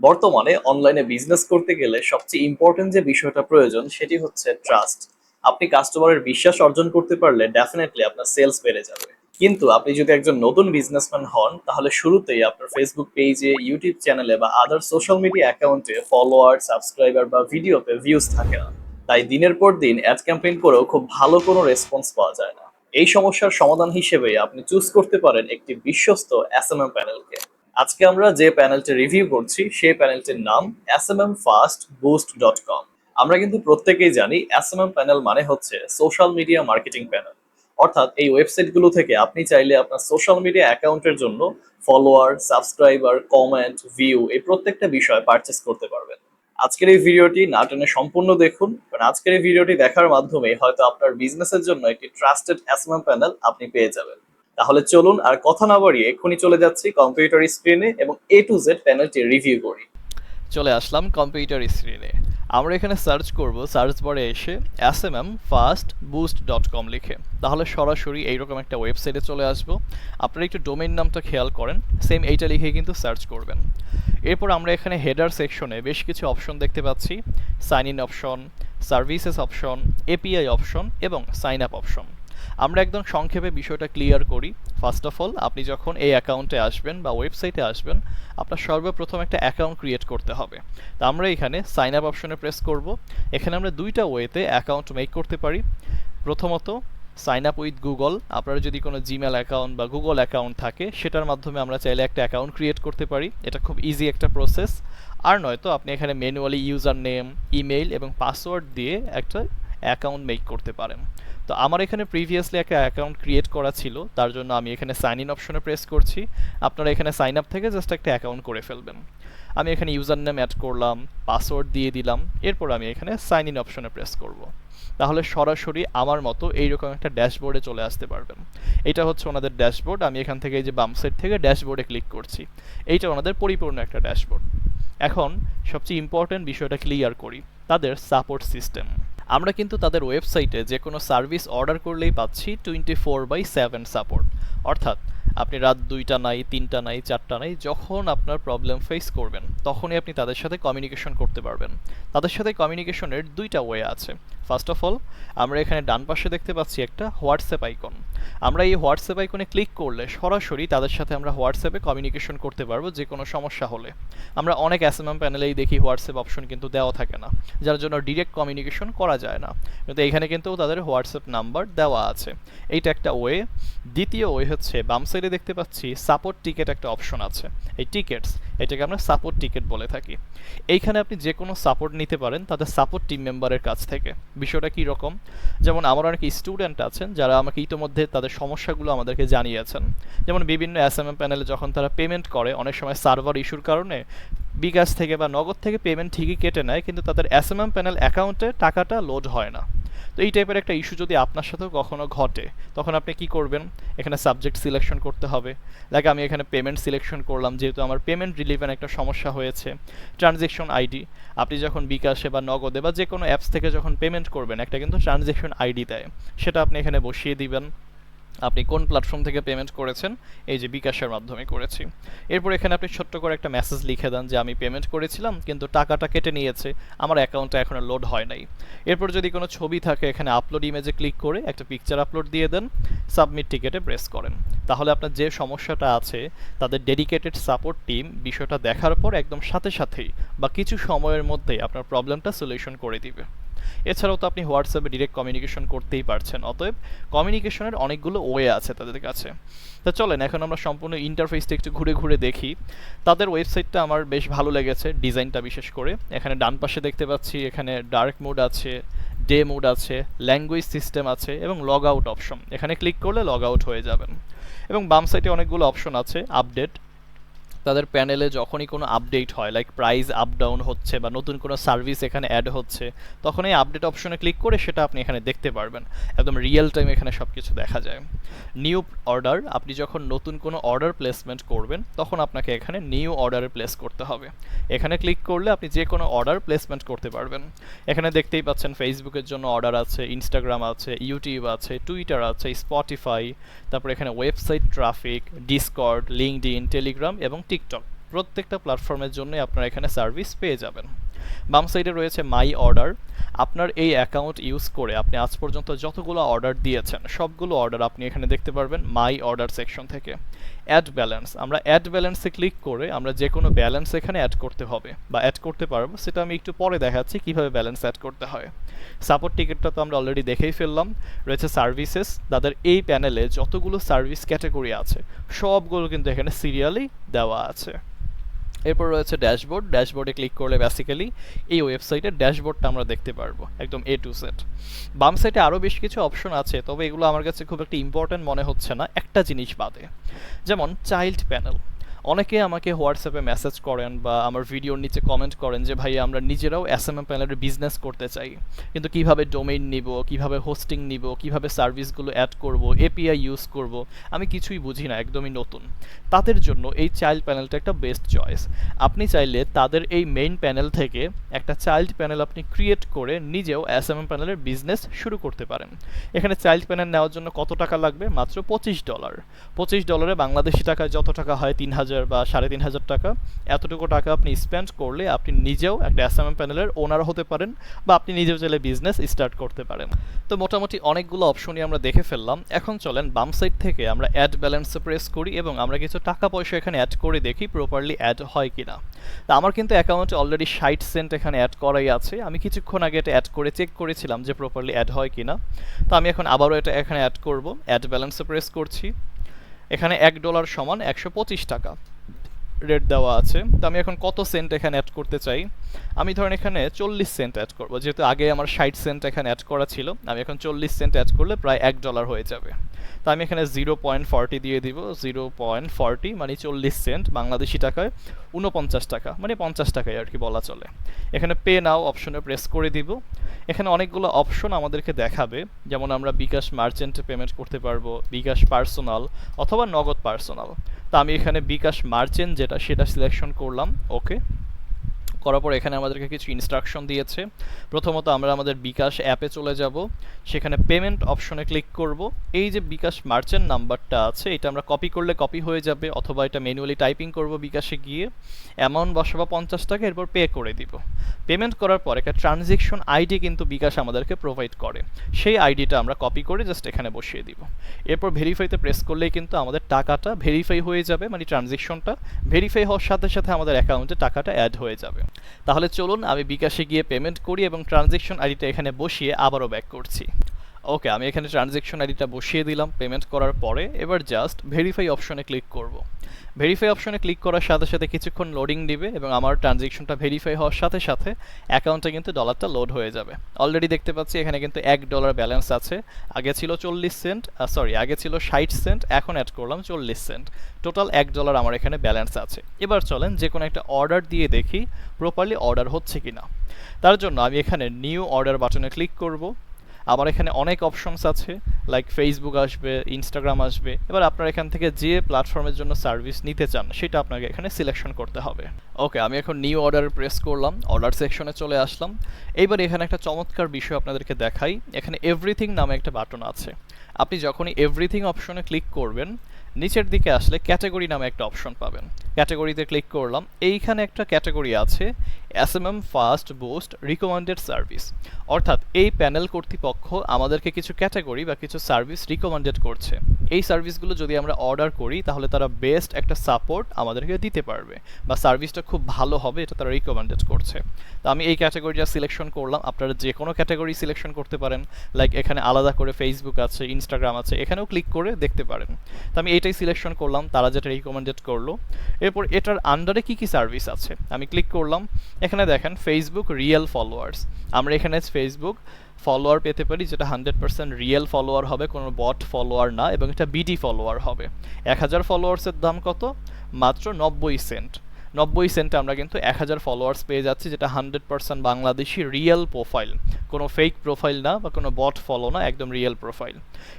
বর্তমানে অনলাইনে বিজনেস করতে গেলে সবচেয়ে ইম্পর্টেন্ট যে বিষয়টা প্রয়োজন সেটি হচ্ছে ট্রাস্ট। আপনি কাস্টমারের বিশ্বাস অর্জন করতে পারলে ডেফিনেটলি আপনার সেলস বেড়ে যাবে। কিন্তু আপনি যদি একজন নতুন বিজনেসম্যান হন তাহলে শুরুতেই আপনার ফেসবুক পেজে, ইউটিউব চ্যানেলে বা আদার সোশ্যাল মিডিয়া অ্যাকাউন্টে ফলোয়ার, সাবস্ক্রাইবার বা ভিডিওতে ভিউজ থাকে না। তাই দিনের পর দিন অ্যাড ক্যাম্পেইন করেও খুব ভালো কোনো রেসপন্স পাওয়া যায় না। এই সমস্যার সমাধান হিসেবে আপনি চুজ করতে পারেন একটি বিশ্বস্ত এসএমএম প্যানেলকে। আজকে আমরা যে প্যানেলটি রিভিউ করছি সেই প্যানেলটির নাম smmfastboost.com। আমরা কিন্তু প্রত্যেকেই জানি এসএমএম প্যানেল মানে হচ্ছে সোশ্যাল মিডিয়া মার্কেটিং প্যানেল। অর্থাৎ এই ওয়েবসাইটগুলো থেকে আপনি চাইলে আপনার সোশ্যাল মিডিয়া অ্যাকাউন্টের জন্য ফলোয়ার, সাবস্ক্রাইবার, কমেন্ট, ভিউ এই প্রত্যেকটা বিষয় পারচেস করতে পারবেন। আজকের এই ভিডিওটি না টেনে সম্পূর্ণ দেখুন, কারণ আজকের এই ভিডিওটি দেখার মাধ্যমে হয়তো আপনার বিজনেসের জন্য একটি ট্রাস্টেড এসএমএম প্যানেল আপনি পেয়ে যাবেন। তাহলে চলুন আর কথা না বাড়িয়ে এক্ষুনি চলে যাচ্ছি কম্পিউটার স্ক্রিনে এবং A to Z প্যানেলটি রিভিউ করি। চলে আসলাম কম্পিউটার স্ক্রিনে। আমরা এখানে সার্চ করব, সার্চ বারে এসে smmfastboost.com লিখে, তাহলে সরাসরি এইরকম একটা ওয়েবসাইটে চলে আসব। আপনারা একটু ডোমেইন নামটা খেয়াল করেন, সেম এইটা লিখে কিন্তু সার্চ করবেন। এরপর আমরা এখানে হেডার সেকশনে বেশ কিছু অপশন দেখতে পাচ্ছি। Sign in option, services option, API option এবং সাইন আপ অপশন। আমরা একদম সংক্ষেপে বিষয়টা ক্লিয়ার করি। ফার্স্ট অফ অল, আপনি যখন এই অ্যাকাউন্টে আসবেন বা ওয়েবসাইটে আসবেন, আপনার সর্বপ্রথম একটা অ্যাকাউন্ট ক্রিয়েট করতে হবে। তো আমরা এখানে সাইন আপ অপশনে প্রেস করব। এখানে আমরা দুইটা ওয়েতে অ্যাকাউন্ট মেক করতে পারি। প্রথমত সাইন আপ উইথ গুগল। আপনার যদি কোনো জিমেল অ্যাকাউন্ট বা গুগল অ্যাকাউন্ট থাকে সেটার মাধ্যমে আমরা চাইলে একটা অ্যাকাউন্ট ক্রিয়েট করতে পারি। এটা খুব ইজি একটা প্রসেস। আর নয়তো আপনি এখানে ম্যানুয়ালি ইউজার নেম, ইমেইল এবং পাসওয়ার্ড দিয়ে একটা অ্যাকাউন্ট মেক করতে পারেন। তো আমার এখানে প্রিভিয়াসলি একটা অ্যাকাউন্ট ক্রিয়েট করা ছিল, তার জন্য আমি এখানে সাইন ইন অপশনে প্রেস করছি। আপনারা এখানে সাইন আপ থেকে জাস্ট একটা অ্যাকাউন্ট করে ফেলবেন। আমি এখানে ইউজার নেম অ্যাড করলাম, পাসওয়ার্ড দিয়ে দিলাম, এরপর আমি এখানে সাইন ইন অপশনে প্রেস করব। তাহলে সরাসরি আমার মতো এইরকম একটা ড্যাশবোর্ডে চলে আসতে পারবেন। এটা হচ্ছে ওনাদের ড্যাশবোর্ড। আমি এখান থেকে এই যে বাম সাইড থেকে ড্যাশবোর্ডে ক্লিক করছি। এইটা ওনাদের পরিপূর্ণ একটা ড্যাশবোর্ড। এখন সবচেয়ে ইম্পর্টেন্ট বিষয়টা ক্লিয়ার করি, তাদের সাপোর্ট সিস্টেম। আমরা কিন্তু তাদের ওয়েবসাইটে যে কোনো সার্ভিস অর্ডার করলেই পাচ্ছি 24/7 সাপোর্ট। অর্থাৎ আপনি রাত 2টা নাই, 3টা নাই, 4টা নাই, যখন আপনার প্রবলেম ফেস করবেন তখনই আপনি তাদের সাথে কমিউনিকেশন করতে পারবেন। তাদের সাথে কমিউনিকেশনের দুইটা ওয়ে আছে। ফার্স্ট অফ অল, আমরা এখানে ডান পাশে দেখতে পাচ্ছি একটা হোয়াটসঅ্যাপ আইকন। আমরা এই হোয়াটসঅ্যাপ আইকনে ক্লিক করলে সরাসরি তাদের সাথে আমরা হোয়াটসঅ্যাপে কমিউনিকেশন করতে পারবো যে কোনো সমস্যা হলে। আমরা অনেক এসএমএম প্যানেলেই দেখি হোয়াটসঅ্যাপ অপশন কিন্তু দেওয়া থাকে না, যার জন্য ডিরেক্ট কমিউনিকেশন করা যায় না। কিন্তু এখানে কিন্তু তাদের হোয়াটসঅ্যাপ নাম্বার দেওয়া আছে। এইটা একটা ওয়ে। দ্বিতীয় ওয়ে হচ্ছে বাম সাইডে দেখতে পাচ্ছি সাপোর্ট টিকেট একটা অপশন আছে। এই টিকেটস, এটাকে আমরা সাপোর্ট টিকেট বলে থাকি। এইখানে আপনি যে কোনো সাপোর্ট নিতে পারেন তাদের সাপোর্ট টিম মেম্বারের কাছ থেকে। বিষয়টা কী রকম, যেমন আমার অনেক স্টুডেন্ট আছেন যারা আমাকে ইতোমধ্যে তাদের সমস্যাগুলো আমাদেরকে জানিয়েছেন। যেমন বিভিন্ন এসএমএম প্যানেলে যখন তারা পেমেন্ট করে, অনেক সময় সার্ভার ইস্যুর কারণে বিকাশ থেকে বা নগদ থেকে পেমেন্ট ঠিকই কেটে নেয়, কিন্তু তাদের এসএমএম প্যানেল অ্যাকাউন্টে টাকাটা লোড হয় না। তো এই টাইপের একটা ইস্যু যদি আপনার সাথেও কখনো ঘটে, তখন আপনি কি করবেন? এখানে সাবজেক্ট সিলেকশন করতে হবে। লাইক আমি এখানে পেমেন্ট সিলেকশন করলাম, যেহেতু আমার পেমেন্ট রিলিভেন একটা সমস্যা হয়েছে। ট্রানজ্যাকশন আইডি, আপনি যখন বিকাশে বা নগদে বা যে কোনো অ্যাপস থেকে যখন পেমেন্ট করবেন, একটা কিন্তু ট্রানজ্যাকশন আইডি দেয়, সেটা আপনি এখানে বসিয়ে দিবেন। আপনি কোন প্ল্যাটফর্ম থেকে পেমেন্ট করেছেন, এই যে বিকাশের মাধ্যমে করেছি। এরপর এখানে আপনি ছোট্ট করে একটা মেসেজ লিখে দেন যে আমি পেমেন্ট করেছিলাম কিন্তু টাকাটা কেটে নিয়েছে, আমার অ্যাকাউন্টে এখনো লোড হয় নাই। এরপর যদি কোনো ছবি থাকে, এখানে আপলোড ইমেজে ক্লিক করে একটা পিকচার আপলোড দিয়ে দেন, সাবমিট টিকেটে প্রেস করেন। তাহলে আপনার যে সমস্যাটা আছে তাদের ডেডিকেটেড সাপোর্ট টিম বিষয়টা দেখার পর একদম সাথে সাথেই বা কিছু সময়ের মধ্যেই আপনার প্রবলেমটা সলিউশন করে দিবে। এছাড়াও তো আপনি হোয়াটসঅ্যাপে ডিরেক্ট কমিউনিকেশন করতেই পারছেন। অতএব কমিউনিকেশনের অনেকগুলো ওয়ে আছে তাদের কাছে। তো চলেন এখন আমরা সম্পূর্ণ ইন্টারফেসটা একটু ঘুরে ঘুরে দেখি। তাদের ওয়েবসাইটটা আমার বেশ ভালো লেগেছে, ডিজাইনটা বিশেষ করে। এখানে ডান পাশে দেখতে পাচ্ছি এখানে ডার্ক মোড আছে, ডে মোড আছে, ল্যাঙ্গুয়েজ সিস্টেম আছে এবং লগ আউট অপশন। এখানে ক্লিক করলে লগ আউট হয়ে যাবেন। এবং বাম সাইডে অনেকগুলো অপশন আছে। আপডেট, তাদের প্যানেলে যখনই কোনো আপডেট হয়, লাইক প্রাইস আপ ডাউন হচ্ছে বা নতুন কোনো সার্ভিস এখানে অ্যাড হচ্ছে, তখন এই আপডেট অপশনে ক্লিক করে সেটা আপনি এখানে দেখতে পারবেন। একদম রিয়েল টাইম এখানে সব কিছু দেখা যায়। নিউ অর্ডার, আপনি যখন নতুন কোনো অর্ডার প্লেসমেন্ট করবেন তখন আপনাকে এখানে নিউ অর্ডারে প্লেস করতে হবে। এখানে ক্লিক করলে আপনি যে কোনো অর্ডার প্লেসমেন্ট করতে পারবেন। এখানে দেখতেই পাচ্ছেন ফেসবুকের জন্য অর্ডার আছে, ইনস্টাগ্রাম আছে, ইউটিউব আছে, টুইটার আছে, স্পটিফাই, তারপর এখানে website traffic, Discord, LinkedIn, Telegram এবং টিকটক। প্রত্যেকটা প্ল্যাটফর্মের জন্যই আপনারা এখানে সার্ভিস পেয়ে যাবেন। বাম সাইডে রয়েছে মাই অর্ডার। আপনার এই অ্যাকাউন্ট ইউজ করে আপনি আজ পর্যন্ত যতগুলো অর্ডার দিয়েছেন সবগুলো অর্ডার আপনি এখানে দেখতে পারবেন মাই অর্ডার সেকশন থেকে। অ্যাড ব্যালেন্স, আমরা অ্যাড ব্যালেন্সে ক্লিক করে আমরা যে কোনো ব্যালেন্স এখানে অ্যাড করতে হবে বা অ্যাড করতে পারবো, সেটা আমি একটু পরে দেখাচ্ছি কিভাবে ব্যালেন্স অ্যাড করতে হয়। সাপোর্ট টিকেটটা তো আমরা অলরেডি দেখেই ফেললাম। রয়েছে সার্ভিসেস, তাদের এই প্যানেলে যতগুলো সার্ভিস ক্যাটাগরি আছে সবগুলো কিন্তু এখানে সিরিয়ালি দেওয়া আছে। এরপর রয়েছে ড্যাশবোর্ড। ড্যাশবোর্ডে ক্লিক করলে বেসিক্যালি এই ওয়েবসাইটের ড্যাশবোর্ডটা আমরা দেখতে পারবো একদম এ টু জেড। বাম সাইডে আরও বেশ কিছু অপশন আছে, তবে এগুলো আমার কাছে খুব একটা ইম্পর্ট্যান্ট মনে হচ্ছে না একটা জিনিস বাদে, যেমন চাইল্ড প্যানেল। অনেকে আমাকে হোয়াটসঅ্যাপে মেসেজ করেন বা আমার ভিডিওর নিচে কমেন্ট করেন যে ভাই আমরা নিজেরাও এসএমএম প্যানেলের বিজনেস করতে চাই, কিন্তু কিভাবে ডোমেইন নিব, কিভাবে হোস্টিং নিব, কিভাবে সার্ভিসগুলো অ্যাড করব, এপিআই ইউজ করব, আমি কিছুই বুঝি না, একদমই নতুন। তাদের জন্য এই চাইল্ড প্যানেলটা একটা বেস্ট চয়েস। আপনি চাইলে তাদের এই মেইন প্যানেল থেকে একটা চাইল্ড প্যানেল আপনি ক্রিয়েট করে নিজেও এসএমএম প্যানেলের বিজনেস শুরু করতে পারেন। এখানে চাইল্ড প্যানেল নেওয়ার জন্য কত টাকা লাগবে? মাত্র $25। $25 বাংলাদেশি টাকায় যত টাকা হয় 3000 বা 3500 টাকা, এতটুকু টাকা আপনি স্পেন্ড করলে আপনি নিজেও একটা এসএমএম প্যানেলের ওনার হতে পারেন বা আপনি নিজেও চাইলে বিজনেস স্টার্ট করতে পারেন। তো মোটামুটি অনেকগুলো অপশনই আমরা দেখে ফেললাম। এখন চলেন বাম সাইড থেকে আমরা অ্যাড ব্যালেন্সে প্রেস করি এবং আমরা কিছু টাকা পয়সা এখানে অ্যাড করে দেখি প্রপারলি অ্যাড হয় কিনা। তো আমার কিন্তু অ্যাকাউন্টে অলরেডি 60 সেন্ট এখানে অ্যাড করাই আছে। আমি কিছুক্ষণ আগে এটা অ্যাড করে চেক করেছিলাম যে প্রপারলি অ্যাড হয় কিনা। তো আমি এখন আবারও এটা এখানে অ্যাড করব। অ্যাড ব্যালেন্সে প্রেস করছি। এখানে $1 সমান 125 টাকা রেট দেওয়া আছে। তো আমি এখন কত সেন্ট এখানে অ্যাড করতে চাই? আমি ধরেন এখানে 40 সেন্ট অ্যাড করব, যেহেতু আগে আমার 60 সেন্ট এখানে অ্যাড করা ছিল। আমি এখন 40 সেন্ট অ্যাড করলে প্রায় $1 হয়ে যাবে। তো আমি এখানে 0.40 দিয়ে দিব। 0.40 মানে 40 সেন্ট, বাংলাদেশি টাকায় 49 টাকা, মানে 50 টাকায় আর কি বলা চলে। এখানে পে নাও অপশনে প্রেস করে দিব। এখানে অনেকগুলো অপশন আমাদেরকে দেখাবে, যেমন আমরা বিকাশ মার্চেন্টে পেমেন্ট করতে পারবো, বিকাশ পার্সোনাল অথবা নগদ পার্সোনাল। তো আমি এখানে বিকাশ মার্চেন্ট যেটা সেটা সিলেকশন করলাম। ওকে করার পর এখানে আমাদেরকে কিছু ইনস্ট্রাকশন দিয়েছে। প্রথমত আমরা আমাদের বিকাশ অ্যাপে চলে যাব, সেখানে পেমেন্ট অপশনে ক্লিক করব। এই যে বিকাশ মার্চেন্ট নাম্বারটা আছে এটা আমরা কপি করলে কপি হয়ে যাবে, অথবা এটা ম্যানুয়ালি টাইপিং করব বিকাশে গিয়ে, অ্যামাউন্ট বসাবো 50 টাকা, এরপর পে করে দিব। পেমেন্ট করার পর একটা ট্রানজ্যাকশন আইডি কিন্তু বিকাশ আমাদেরকে প্রোভাইড করে, সেই আইডিটা আমরা কপি করে জাস্ট এখানে বসিয়ে দিব। এরপর ভেরিফাইতে প্রেস করলেই কিন্তু আমাদের টাকাটা ভেরিফাই হয়ে যাবে, মানে ট্রানজ্যাকশনটা ভেরিফাই হওয়ার সাথে সাথে আমাদের অ্যাকাউন্টে টাকাটা অ্যাড হয়ে যাবে। তাহলে চলুন আমি বিকাশে গিয়ে পেমেন্ট করি এবং ট্রানজ্যাকশন আইডিটা এখানে বসিয়ে আবারও ব্যাক করছি। ওকে আমি এখানে ট্রানজ্যাকশন আইডিটা বসিয়ে দিলাম পেমেন্ট করার পরে। এবার জাস্ট ভেরিফাই অপশনে ক্লিক করব। ভেরিফাই অপশনে ক্লিক করার সাথে সাথে কিছুক্ষণ লোডিং দিবে এবং আমার ট্রানজ্যাকশনটা ভেরিফাই হওয়ার সাথে সাথে অ্যাকাউন্টে কিন্তু ডলারটা লোড হয়ে যাবে। অলরেডি দেখতে পাচ্ছি এখানে কিন্তু $1 ব্যালেন্স আছে। আগে ছিল 40 সেন্ট, আগে ছিল 60 সেন্ট, এখন অ্যাড করলাম 40 সেন্ট। টোটাল $1 আমার এখানে ব্যালেন্স আছে। এবার চলেন যে কোনো একটা অর্ডার দিয়ে দেখি প্রপারলি অর্ডার হচ্ছে কিনা। তার জন্য আমি এখানে নিউ অর্ডার বাটনে ক্লিক করব। আমার এখানে অনেক অপশনস আছে, লাইক ফেসবুক আসবে, ইনস্টাগ্রাম আসবে। এবার আপনার এখান থেকে যে প্ল্যাটফর্মের জন্য সার্ভিস নিতে চান সেটা আপনাকে এখানে সিলেকশন করতে হবে। ওকে আমি এখন নিউ অর্ডার প্রেস করলাম, অর্ডার সেকশনে চলে আসলাম। এইবার এখানে একটা চমৎকার বিষয় আপনাদেরকে দেখাই। এখানে এভরিথিং নামে একটা বাটন আছে। আপনি যখনই এভরিথিং অপশনে ক্লিক করবেন নিচের দিকে আসলে ক্যাটাগরি নামে একটা অপশন পাবেন। ক্যাটাগরিতে ক্লিক করলাম। এইখানে একটা ক্যাটাগরি আছে SMM fast boost recommended service, অর্থাৎ এই প্যানেল কর্তৃপক্ষ আমাদেরকে কিছু ক্যাটাগরি বা কিছু সার্ভিস রিকমেন্ডেড করছে। এই সার্ভিসগুলো যদি আমরা অর্ডার করি তাহলে তারা বেস্ট একটা সাপোর্ট আমাদেরকে দিতে পারবে বা সার্ভিসটা খুব ভালো হবে, এটা তারা রিকমেন্ডেড করছে। তো আমি এই ক্যাটাগরিটা সিলেকশন করলাম। আপনারা যে কোনো ক্যাটাগরি সিলেকশন করতে পারেন, লাইক এখানে আলাদা করে ফেসবুক আছে, ইনস্টাগ্রাম আছে, এখানেও ক্লিক করে দেখতে পারেন। তো আমি এটাই সিলেকশন করলাম, তারা যেটা রিকমেন্ডেড করলো। এরপর এটার আন্ডারে কি কি সার্ভিস আছে আমি ক্লিক করলাম। এখানে দেখেন ফেসবুক রিয়েল ফলোয়ার্স, আমরা এখানে ফেসবুক ফলোয়ার পেতে পারি যেটা 100% রিয়েল ফলোয়ার হবে, কোনো বট ফলোয়ার না, এবং এটা বিডি ফলোয়ার হবে। 1000 ফলোয়ার্সের দাম কত? মাত্র 90 সেন্ট। 90 সেন্টে আমরা কিন্তু 1000 ফলোয়ার্স পেয়ে যাচ্ছি, যেটা 100% বাংলাদেশি রিয়েল প্রোফাইল, কোনো ফেক প্রোফাইল না বা কোনো বট ফলো না, একদম রিয়েল প্রোফাইল।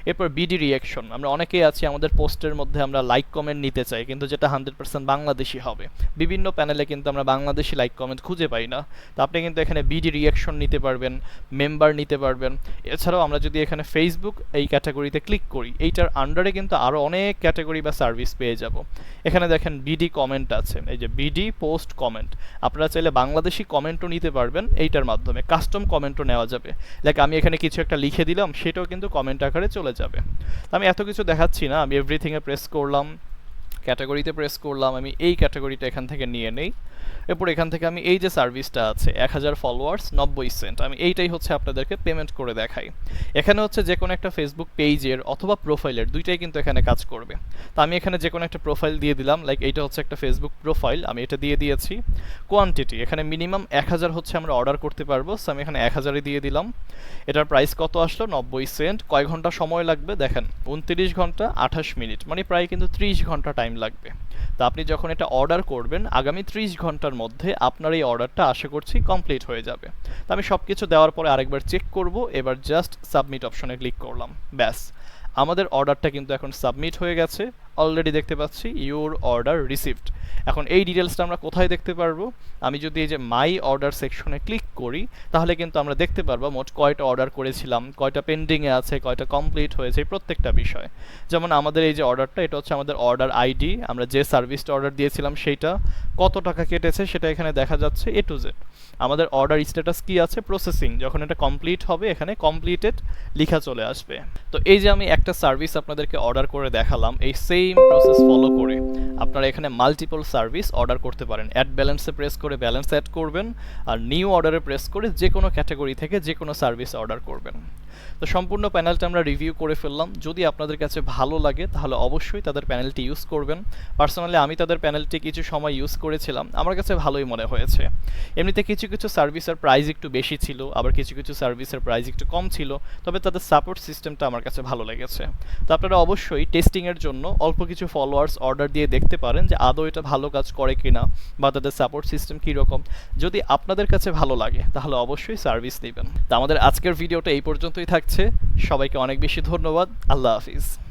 এরপর বিডি রিয়াকশন, আমরা অনেকেই আছি আমাদের পোস্টের মধ্যে আমরা লাইক কমেন্ট নিতে চাই, কিন্তু যেটা 100% বাংলাদেশি হবে। বিভিন্ন প্যানেলে কিন্তু আমরা বাংলাদেশি লাইক কমেন্ট খুঁজে পাই না। তো আপনি কিন্তু এখানে বিডি রিয়াকশন নিতে পারবেন, মেম্বার নিতে পারবেন। এছাড়াও আমরা যদি এখানে ফেসবুক এই ক্যাটাগরিতে ক্লিক করি, এইটার আন্ডারে কিন্তু আরও অনেক ক্যাটাগরি বা সার্ভিস পেয়ে যাব। এখানে দেখেন বিডি কমেন্ট আছে, এই যে বিডি পোস্ট কমেন্ট। আপনারা চাইলে বাংলাদেশি কমেন্টও নিতে পারবেন এইটার মাধ্যমে, কাস্টম কমেন্টও নেওয়া যাবে। লাইক আমি এখানে কিছু একটা লিখে দিলাম, সেটাও কিন্তু কমেন্ট আকারে চলে যাবে। তো আমি এত কিছু দেখাচ্ছি না, আমি এভরিথিংয়ে প্রেস করলাম, ক্যাটাগরিতে প্রেস করলাম, আমি এই ক্যাটাগরিটা এখান থেকে নিয়ে নেই। এরপর এখান থেকে আমি এই যে সার্ভিসটা আছে 1000 ফলোয়ার্স 90 সেন্ট, আমি এইটাই হচ্ছে আপনাদেরকে পেমেন্ট করে দেখাই। এখানে হচ্ছে যে কোনো একটা ফেসবুক পেজের অথবা প্রোফাইলের দুইটাই কিন্তু এখানে কাজ করবে। তো আমি এখানে যে কোনো একটা প্রোফাইল দিয়ে দিলাম, লাইক এইটা হচ্ছে একটা ফেসবুক প্রোফাইল, আমি এটা দিয়ে দিয়েছি। কোয়ান্টিটি এখানে মিনিমাম 1000 হচ্ছে আমরা অর্ডার করতে পারবো, সো আমি এখানে 1000ই দিয়ে দিলাম। এটার প্রাইস কত আসলো 90 সেন্ট। কয় ঘন্টা সময় লাগবে দেখেন, 29 ঘন্টা 28 মিনিট, মানে প্রায় কিন্তু 30 ঘন্টা টাইম লাগবে। তো আপনি যখন এটা অর্ডার করবেন আগামী 30 ঘন্টার মধ্যে আপনার এই অর্ডারটা আশা করছি কমপ্লিট হয়ে যাবে। তো আমি সব কিছু দেওয়ার পরে আরেকবার চেক করব, এবার জাস্ট সাবমিট অপশনে ক্লিক করলাম, ব্যাস আমাদের অর্ডারটা কিন্তু এখন সাবমিট হয়ে গেছে। অলরেডি দেখতে পাচ্ছি ইউর অর্ডার রিসিভড। এখন এই ডিটেলসটা আমরা কোথায় দেখতে পারবো? আমি যদি এই যে মাই অর্ডার সেকশনে ক্লিক করি তাহলে কিন্তু আমরা দেখতে পারবো মোট কয়টা অর্ডার করেছিলাম, কয়টা পেন্ডিংয়ে আছে, কয়টা কমপ্লিট হয়েছে, এই প্রত্যেকটা বিষয়। যেমন আমাদের এই যে অর্ডারটা, এটা হচ্ছে আমাদের অর্ডার আইডি, আমরা যে সার্ভিসটা অর্ডার দিয়েছিলাম সেইটা, কত টাকা কেটেছে সেটা এখানে দেখা যাচ্ছে এ টু জেড। আমাদের অর্ডার স্ট্যাটাস কি আছে, প্রসেসিং, যখন এটা কমপ্লিট হবে এখানে কমপ্লিটেড লেখা চলে আসবে। তো এই যে আমি একটা সার্ভিস আপনাদেরকে অর্ডার করে দেখালাম, এই সেম প্রসেস ফলো করে আপনারা এখানে মাল্টিপল সার্ভিস অর্ডার করতে পারেন। অ্যাড ব্যালেন্সে প্রেস করে ব্যালেন্স অ্যাড করবেন, আর নিউ অর্ডারে প্রেস করে যে কোনো ক্যাটাগরি থেকে যে কোনো সার্ভিস অর্ডার করবেন। তো সম্পূর্ণ প্যানেলটা আমরা রিভিউ করে ফেললাম। যদি আপনাদের কাছে ভালো লাগে তাহলে অবশ্যই তাদের প্যানেলটি ইউজ করবেন। পার্সোনালি আমি তাদের প্যানেলটি কিছু সময় ইউজ করেছিলাম, আমার কাছে ভালোই মনে হয়েছে। এমনিতে কিছু কিছু সার্ভিসের প্রাইস একটু বেশি ছিল, আবার কিছু কিছু সার্ভিসের প্রাইস একটু কম ছিল, তবে তাদের সাপোর্ট সিস্টেমটা আমার কাছে ভালো লেগেছে। তো আপনারা অবশ্যই টেস্টিংয়ের জন্য অল্প কিছু ফলোয়ার্স অর্ডার দিয়ে দেখতে পারেন যে আদৌ এটা ভালো কাজ করে কিনা বা তাদের সাপোর্ট সিস্টেম কীরকম। যদি আপনাদের কাছে ভালো লাগে তাহলে অবশ্যই সার্ভিস নেবেন। তো আমাদের আজকের ভিডিওটা এই পর্যন্তই থাকছে। সবাইকে অনেক বেশি ধন্যবাদ। আল্লাহ হাফিজ।